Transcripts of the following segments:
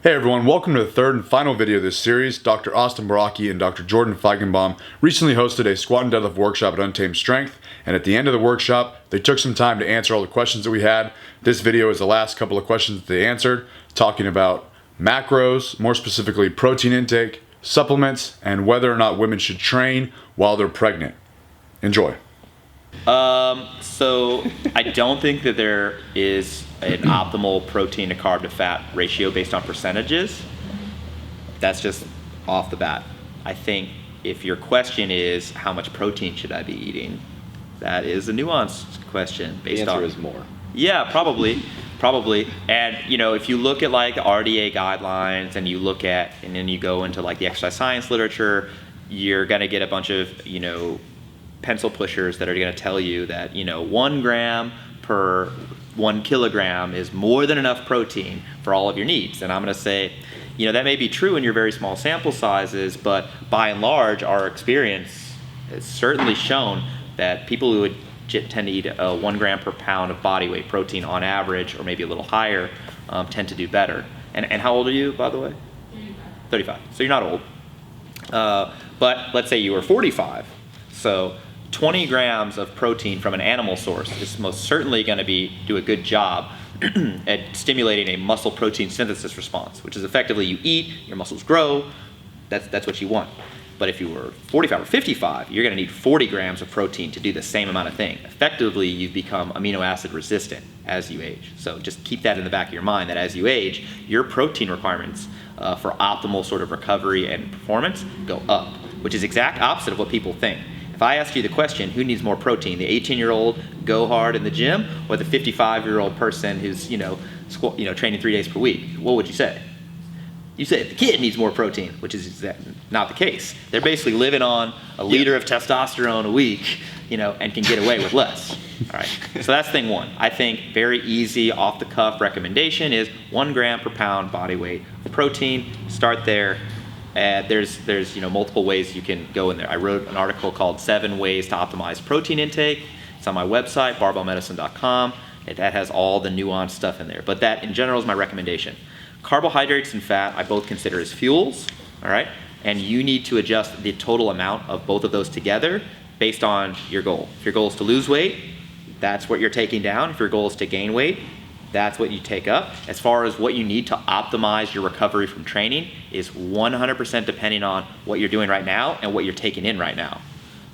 Hey everyone, welcome to the third and final video of this series. Dr. Austin Baraki and Dr. Jordan Feigenbaum recently hosted a squat and deadlift workshop at Untamed Strength, and at the end of the workshop, they took some time to answer all the questions that we had. This video is the last couple of questions that they answered, talking about macros, more specifically protein intake, supplements, and whether or not women should train while they're pregnant. Enjoy. So I don't think that there is an optimal protein to carb to fat ratio based on percentages. That's just off the bat. I think if your question is how much protein should I be eating, that is a nuanced question based on. The answer is more. Yeah, probably. And if you look at like the RDA guidelines and you look at, and then you go into like the exercise science literature, you're gonna get a bunch of, pencil pushers that are going to tell you that 1 gram per 1 kilogram is more than enough protein for all of your needs. And I'm going to say, that may be true in your very small sample sizes, but by and large, our experience has certainly shown that people who would tend to eat 1 gram per pound of body weight protein on average, or maybe a little higher, tend to do better. And how old are you, by the way? 35. So you're not old. But let's say you were 45. So 20 grams of protein from an animal source is most certainly going to do a good job at stimulating a muscle protein synthesis response, which is effectively you eat, your muscles grow, that's what you want. But if you were 45 or 55, you're going to need 40 grams of protein to do the same amount of thing. Effectively, you've become amino acid resistant as you age. So just keep that in the back of your mind, that as you age, your protein requirements for optimal sort of recovery and performance go up, which is exact opposite of what people think. If I asked you the question, who needs more protein, the 18-year-old go hard in the gym or the 55-year-old person who's training 3 days per week, what would you say? You say the kid needs more protein, which is not the case. They're basically living on a liter of testosterone a week, and can get away with less. All right. So that's thing one. I think very easy off-the-cuff recommendation is 1 gram per pound body weight of protein. Start there. There's multiple ways you can go in there. I wrote an article called 7 Ways to Optimize Protein Intake. It's on my website, barbellmedicine.com. That has all the nuanced stuff in there. But that, in general, is my recommendation. Carbohydrates and fat, I both consider as fuels, all right? And you need to adjust the total amount of both of those together based on your goal. If your goal is to lose weight, that's what you're taking down. If your goal is to gain weight, that's what you take up. As far as what you need to optimize your recovery from training is 100% depending on what you're doing right now and what you're taking in right now.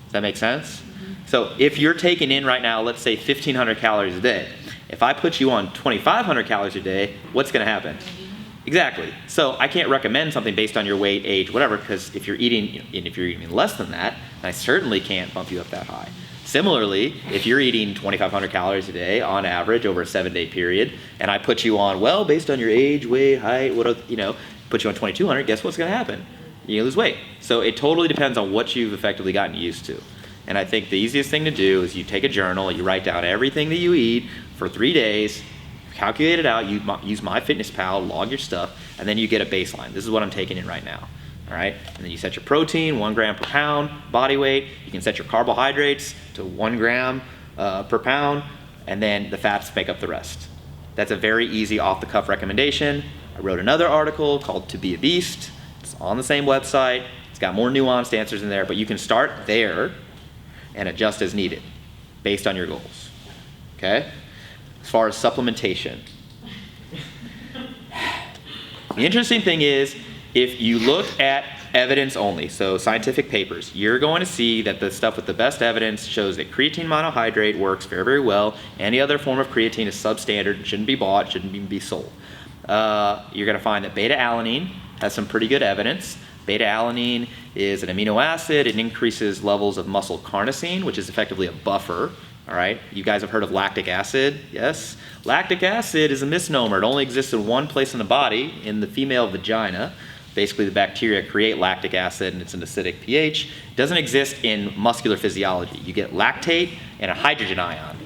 Does that make sense? So if you're taking in right now, let's say 1,500 calories a day, if I put you on 2,500 calories a day, what's gonna happen? Exactly. So I can't recommend something based on your weight, age, whatever, because if you're eating less than that, I certainly can't bump you up that high. Similarly, if you're eating 2,500 calories a day on average over a 7-day period, and I put you on, based on your age, weight, height, put you on 2,200, guess what's going to happen? You lose weight. So it totally depends on what you've effectively gotten used to. And I think the easiest thing to do is you take a journal, you write down everything that you eat for 3 days, calculate it out, you use MyFitnessPal, log your stuff, and then you get a baseline. This is what I'm taking in right now. All right, and then you set your protein, 1 gram per pound, body weight. You can set your carbohydrates to 1 gram per pound, and then the fats make up the rest. That's a very easy off-the-cuff recommendation. I wrote another article called To Be a Beast. It's on the same website. It's got more nuanced answers in there, but you can start there and adjust as needed based on your goals. Okay? As far as supplementation. The interesting thing is, if you look at evidence only, so scientific papers, you're going to see that the stuff with the best evidence shows that creatine monohydrate works very, very well. Any other form of creatine is substandard, shouldn't be bought, shouldn't even be sold. You're going to find that beta-alanine has some pretty good evidence. Beta-alanine is an amino acid. It increases levels of muscle carnosine, which is effectively a buffer. All right, you guys have heard of lactic acid, yes? Lactic acid is a misnomer. It only exists in one place in the body, in the female vagina. Basically, the bacteria create lactic acid, and it's an acidic pH. It doesn't exist in muscular physiology. You get lactate and a hydrogen ion.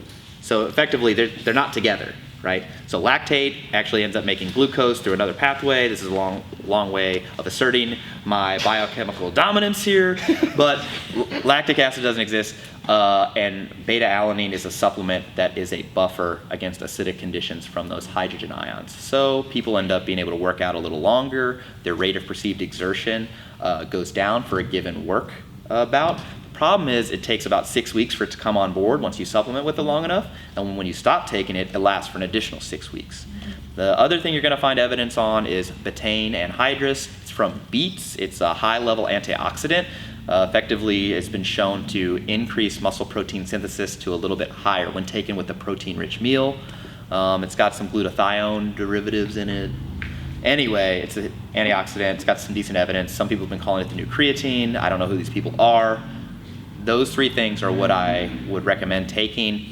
So effectively, they're not together. right? So lactate actually ends up making glucose through another pathway. This is a long way of asserting my biochemical dominance here, but lactic acid doesn't exist, and beta-alanine is a supplement that is a buffer against acidic conditions from those hydrogen ions. So people end up being able to work out a little longer. Their rate of perceived exertion goes down for a given work bout. Problem is, it takes about 6 weeks for it to come on board once you supplement with it long enough, and when you stop taking it, it lasts for an additional 6 weeks. The other thing you're going to find evidence on is betaine anhydrous. It's from beets. It's a high-level antioxidant. Effectively, it's been shown to increase muscle protein synthesis to a little bit higher when taken with a protein-rich meal. It's got some glutathione derivatives in it. Anyway, it's an antioxidant. It's got some decent evidence. Some people have been calling it the new creatine. I don't know who these people are. Those three things are what I would recommend taking.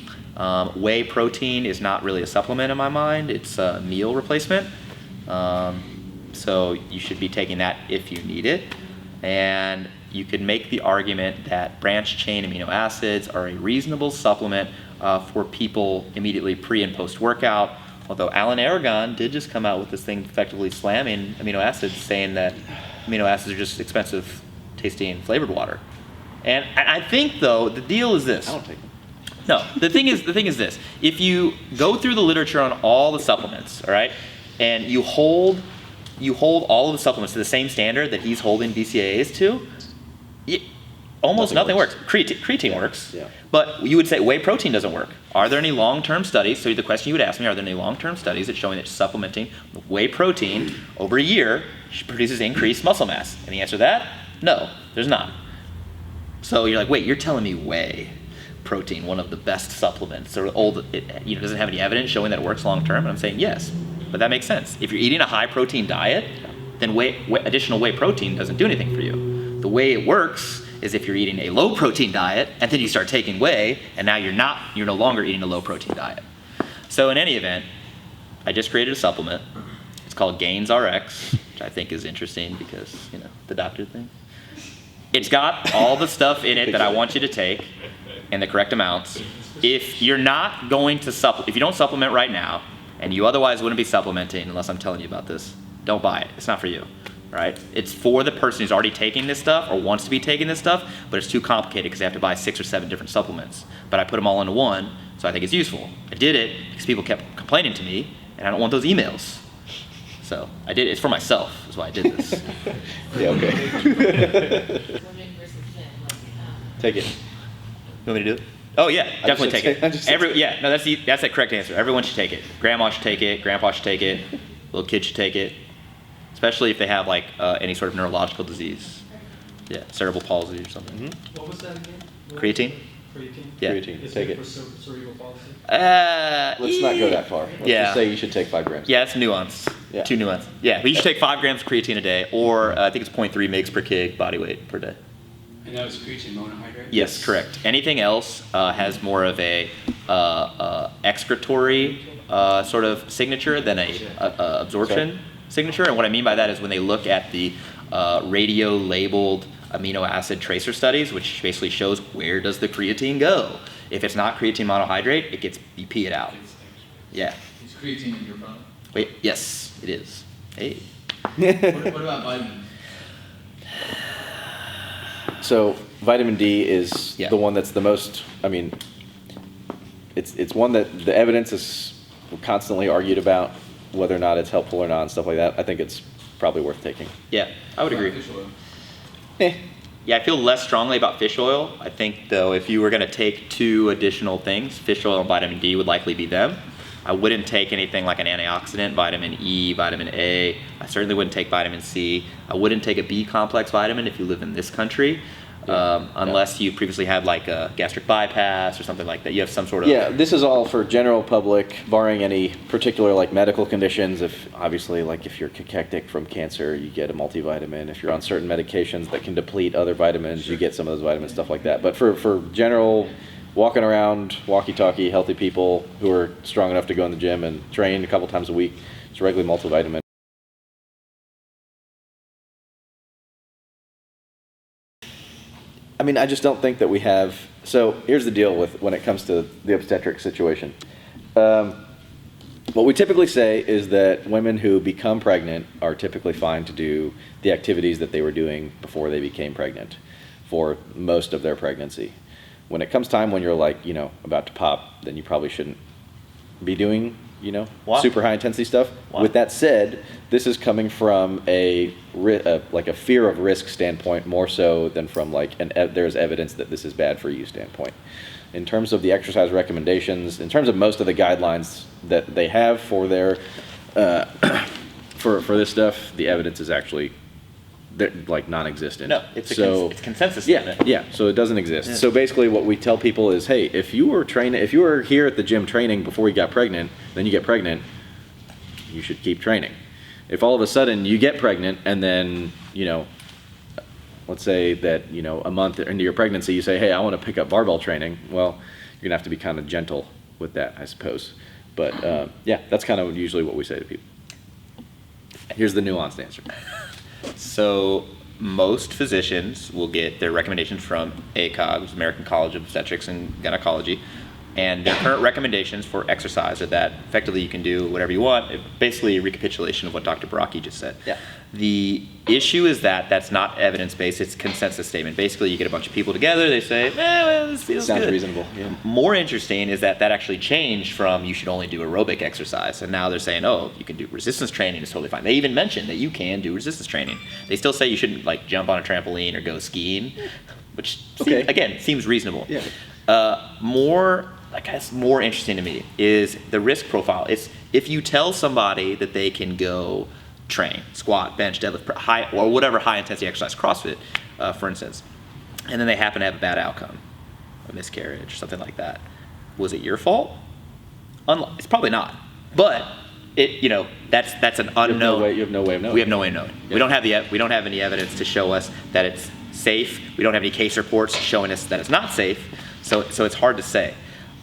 Whey protein is not really a supplement in my mind. It's a meal replacement. So you should be taking that if you need it. And you could make the argument that branched chain amino acids are a reasonable supplement for people immediately pre and post workout. Although Alan Aragon did just come out with this thing effectively slamming amino acids, saying that amino acids are just expensive tasting flavored water. And I think, though, the deal is this. I don't take them. No, the thing is this. If you go through the literature on all the supplements, all right, and you hold all of the supplements to the same standard that he's holding BCAAs to, almost nothing works. Creatine works, yeah. But you would say whey protein doesn't work. Are there any long-term studies? So the question you would ask me, are there any long-term studies that showing that supplementing with whey protein over a year produces increased muscle mass? And the answer to that, no, there's not. So you're like, wait, you're telling me whey protein, one of the best supplements, or doesn't have any evidence showing that it works long term? And I'm saying yes, but that makes sense. If you're eating a high protein diet, then additional whey protein doesn't do anything for you. The way it works is if you're eating a low protein diet and then you start taking whey, and now you're no longer eating a low protein diet. So in any event, I just created a supplement. It's called Gains RX, which I think is interesting because the doctor thing. It's got all the stuff in it that I want you to take in the correct amounts. If you're not going to if you don't supplement right now, and you otherwise wouldn't be supplementing unless I'm telling you about this, don't buy it. It's not for you, right? It's for the person who's already taking this stuff or wants to be taking this stuff, but it's too complicated because they have to buy 6 or 7 different supplements. But I put them all into one, so I think it's useful. I did it because people kept complaining to me, and I don't want those emails. So I did it. It's for myself. That's why I did this. Yeah, okay. Take it. You want me to do it? Oh yeah, definitely take it. That's the correct answer. Everyone should take it. Grandma should take it. Grandpa should take it. Little kids should take it, especially if they have any sort of neurological disease. Yeah, cerebral palsy or something. Mm-hmm. What was that again? Creatine. Creatine. Yeah. Creatine. Is Take it it. for cerebral palsy? Let's not go that far. Let's Yeah. just say you should take 5 grams. Yeah, it's nuance. Yeah. Too nuanced. Yeah, but you should take 5 grams of creatine a day, or I think it's 0.3 mg per kg body weight per day. And that was creatine monohydrate? Yes, correct. Anything else has more of a excretory sort of signature than a absorption signature. And what I mean by that is when they look at the radio-labeled amino acid tracer studies, which basically shows where does the creatine go. If it's not creatine monohydrate, you pee it out. Yeah. Is creatine in your product? Wait, yes, it is. Hey. What about vitamins? So vitamin D is Yeah. the one that's the most, it's one that the evidence is constantly argued about whether or not it's helpful or not and stuff like that. I think it's probably worth taking. Yeah, I would What about agree. fish oil? Yeah, I feel less strongly about fish oil. I think, though, if you were going to take 2 additional things, fish oil and vitamin D would likely be them. I wouldn't take anything like an antioxidant, vitamin E, vitamin A. I certainly wouldn't take vitamin C. I wouldn't take a B complex vitamin if you live in this country, unless you previously had like a gastric bypass or something like that. You have some sort of... Yeah, this is all for general public, barring any particular medical conditions. If obviously if you're cachectic from cancer, you get a multivitamin. If you're on certain medications that can deplete other vitamins, you get some of those vitamins, stuff like that. But for general walking around, walkie-talkie, healthy people who are strong enough to go in the gym and train a couple times a week, it's a regular multivitamin. I just don't think that we have. So here's the deal with when it comes to the obstetric situation. what we typically say is that women who become pregnant are typically fine to do the activities that they were doing before they became pregnant for most of their pregnancy. When it comes time when you're like, about to pop, then you probably shouldn't be doing, Wow. super high intensity stuff. Wow. With that said, this is coming from a fear of risk standpoint more so than from there's evidence that this is bad for you standpoint. In terms of the exercise recommendations, in terms of most of the guidelines that they have for their for this stuff, the evidence is actually non-existent. No, it's it's consensus. Yeah. So it doesn't exist. Yeah. So basically, what we tell people is, hey, if you were here at the gym training before you got pregnant, then you get pregnant, you should keep training. If all of a sudden you get pregnant and then let's say that a month into your pregnancy you say, hey, I want to pick up barbell training, well, you're gonna have to be kind of gentle with that, I suppose. But that's kind of usually what we say to people. Here's the nuanced answer. So most physicians will get their recommendations from ACOG, which is American College of Obstetrics and Gynecology, and their current recommendations for exercise are that effectively you can do whatever you want. Basically a recapitulation of what Dr. Baraki just said. Yeah. The issue is that that's not evidence-based, it's a consensus statement. Basically you get a bunch of people together, they say, well, this feels Sounds good. reasonable. Yeah. More interesting is that actually changed from you should only do aerobic exercise, and now they're saying, oh, you can do resistance training, it's totally fine. They even mentioned that you can do resistance training. They still say you shouldn't jump on a trampoline or go skiing, which seems reasonable. Yeah. More interesting to me is the risk profile. It's if you tell somebody that they can go train, squat, bench, deadlift, high or whatever high intensity exercise, CrossFit, for instance, and then they happen to have a bad outcome, a miscarriage or something like that. Was it your fault? It's probably not, but that's an unknown. You have no way of knowing. We have no way of knowing. Yeah. We don't have any evidence to show us that it's safe. We don't have any case reports showing us that it's not safe. So it's hard to say.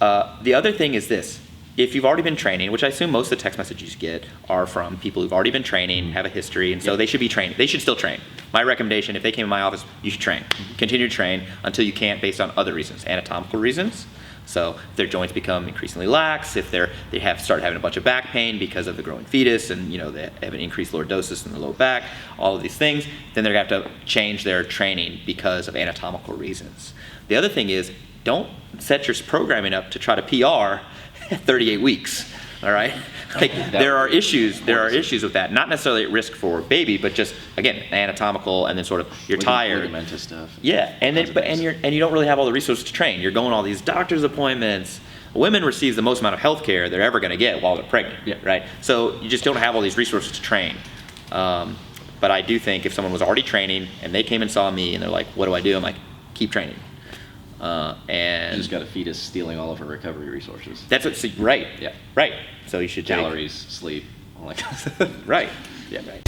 The other thing is this. If you've already been training, which I assume most of the text messages you get are from people who've already been training, have a history, and so they should be trained. They should still train. My recommendation, if they came in my office, you should train. Continue to train until you can't based on other reasons, anatomical reasons. So if their joints become increasingly lax, if they start having a bunch of back pain because of the growing fetus, and they have an increased lordosis in the low back, all of these things, then they're going to have to change their training because of anatomical reasons. The other thing is, don't set your programming up to try to PR at 38 weeks. All right, there are issues with that. Not necessarily at risk for baby, but just again anatomical, and then sort of you're tired. Ligamentous stuff. Yeah, and you don't really have all the resources to train. You're going all these doctor's appointments. Women receive the most amount of health care they're ever going to get while they're pregnant. Yeah. Right. So you just don't have all these resources to train. But I do think if someone was already training and they came and saw me and they're like, "What do I do?" I'm like, "Keep training." And You just got a fetus stealing all of her recovery resources. that's right. Yeah. Right. So you should Calories, sleep, all that kind of stuff. Right. Yeah. Right.